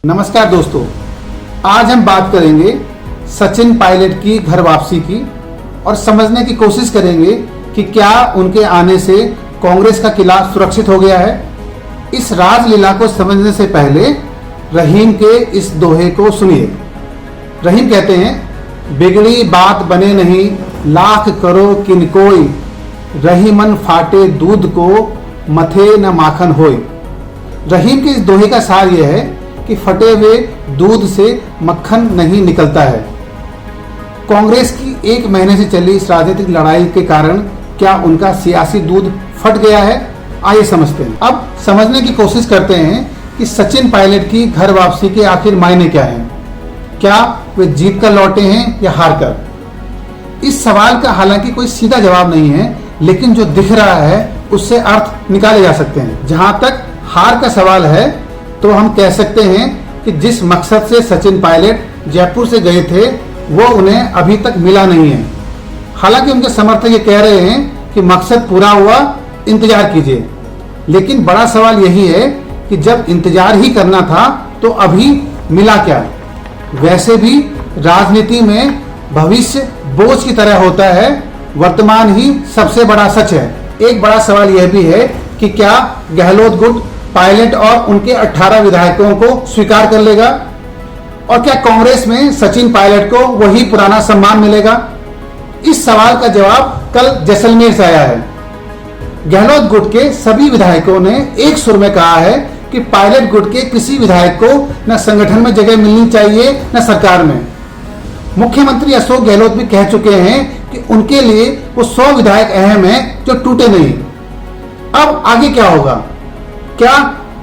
नमस्कार दोस्तों, आज हम बात करेंगे सचिन पायलट की घर वापसी की और समझने की कोशिश करेंगे कि क्या उनके आने से कांग्रेस का किला सुरक्षित हो गया है। इस राजलीला को समझने से पहले रहीम के इस दोहे को सुनिए। रहीम कहते हैं, बिगड़ी बात बने नहीं, लाख करो किन कोई, रही मन फाटे दूध को, मथे न माखन होय। रहीम के इस दोहे का सार यह है कि फटे हुए दूध से मक्खन नहीं निकलता है। कांग्रेस की एक महीने से चली इस राजनीतिक लड़ाई के कारण क्या उनका सियासी दूध फट गया है? आइए समझते हैं। अब समझने की कोशिश करते हैं कि सचिन पायलट की घर वापसी के आखिर मायने क्या हैं। क्या वे जीत कर लौटे हैं या हार कर? इस सवाल का हालांकि कोई सीधा जवाब नहीं है, लेकिन जो दिख रहा है उससे अर्थ निकाले जा सकते हैं। जहां तक हार का सवाल है तो हम कह सकते हैं कि जिस मकसद से सचिन पायलट जयपुर से गए थे वो उन्हें अभी तक मिला नहीं है। हालांकि उनके समर्थक ये कह रहे हैं कि मकसद पूरा हुआ, इंतजार कीजिए। लेकिन बड़ा सवाल यही है कि जब इंतजार ही करना था तो अभी मिला क्या? वैसे भी राजनीति में भविष्य बोझ की तरह होता है, वर्तमान ही सबसे बड़ा सच है। एक बड़ा सवाल यह भी है कि क्या गहलोत गुट पायलट और उनके 18 विधायकों को स्वीकार कर लेगा और क्या कांग्रेस में सचिन पायलट को वही पुराना सम्मान मिलेगा? इस सवाल का जवाब कल जैसलमेर से आया है। गहलोत गुट के सभी विधायकों ने एक सुर में कहा है कि पायलट गुट के किसी विधायक को न संगठन में जगह मिलनी चाहिए न सरकार में। मुख्यमंत्री अशोक गहलोत भी कह चुके हैं कि उनके लिए वो 100 विधायक अहम हैं जो टूटे नहीं। अब आगे क्या होगा? क्या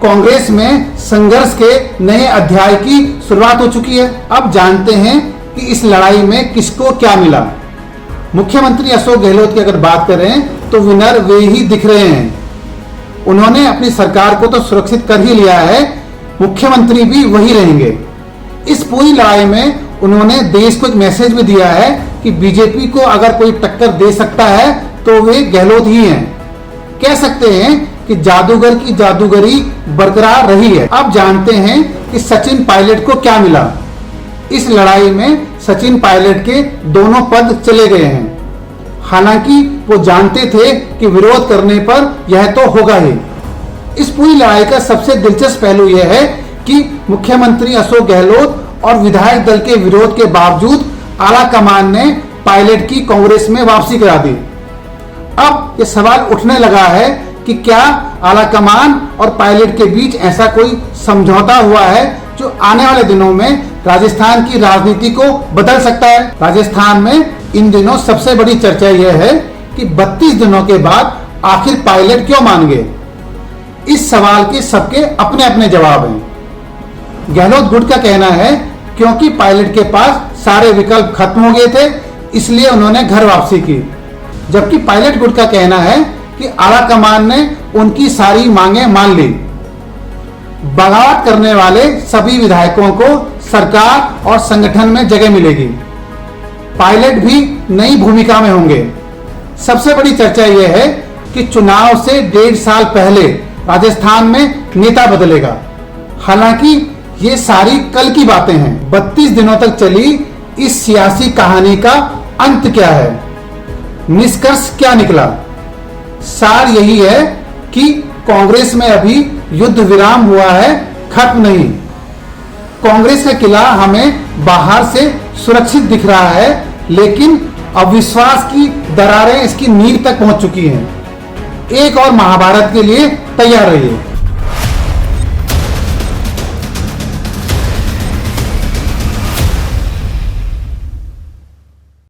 कांग्रेस में संघर्ष के नए अध्याय की शुरुआत हो चुकी है? अब जानते हैं कि इस लड़ाई में किसको क्या मिला। मुख्यमंत्री अशोक गहलोत की अगर बात करें तो विनर वे ही दिख रहे हैं। उन्होंने अपनी सरकार को तो सुरक्षित कर ही लिया है, मुख्यमंत्री भी वही रहेंगे। इस पूरी लड़ाई में उन्होंने देश को एक मैसेज भी दिया है कि बीजेपी को अगर कोई टक्कर दे सकता है तो वे गहलोत ही हैं। कह सकते हैं कि जादूगर की जादूगरी बरकरार रही है। अब जानते हैं कि सचिन पायलट को क्या मिला। इस लड़ाई में सचिन पायलट के दोनों पद चले गए हैं। हालांकि वो जानते थे कि विरोध करने पर यह तो होगा ही। इस पूरी लड़ाई का सबसे दिलचस्प पहलू यह है कि मुख्यमंत्री अशोक गहलोत और विधायक दल के विरोध के बावजूद आला कमान ने पायलट की कांग्रेस में वापसी करा दी। अब ये सवाल उठने लगा है कि क्या आला कमान और पायलट के बीच ऐसा कोई समझौता हुआ है जो आने वाले दिनों में राजस्थान की राजनीति को बदल सकता है। राजस्थान में इन दिनों सबसे बड़ी चर्चा यह है कि 32 दिनों के बाद आखिर पायलट क्यों मान गए। इस सवाल के सबके अपने अपने जवाब हैं। गहलोत गुट का कहना है क्योंकि पायलट के पास सारे विकल्प खत्म हो गए थे, इसलिए उन्होंने घर वापसी की। जबकि पायलट गुट का कहना है कि आला कमान ने उनकी सारी मांगे मान ली। बगावत करने वाले सभी विधायकों को सरकार और संगठन में जगह मिलेगी। पायलट भी नई भूमिका में होंगे। सबसे बड़ी चर्चा यह है कि चुनाव से 1.5 साल पहले राजस्थान में नेता बदलेगा। हालांकि ये सारी कल की बातें हैं। 32 दिनों तक चली इस सियासी कहानी का अंत क्या है? निष्कर्ष क्या निकला? सार यही है कि कांग्रेस में अभी युद्ध विराम हुआ है, खत्म नहीं। कांग्रेस का किला हमें बाहर से सुरक्षित दिख रहा है, लेकिन अविश्वास की दरारें इसकी नींव तक पहुंच चुकी हैं। एक और महाभारत के लिए तैयार रहिए।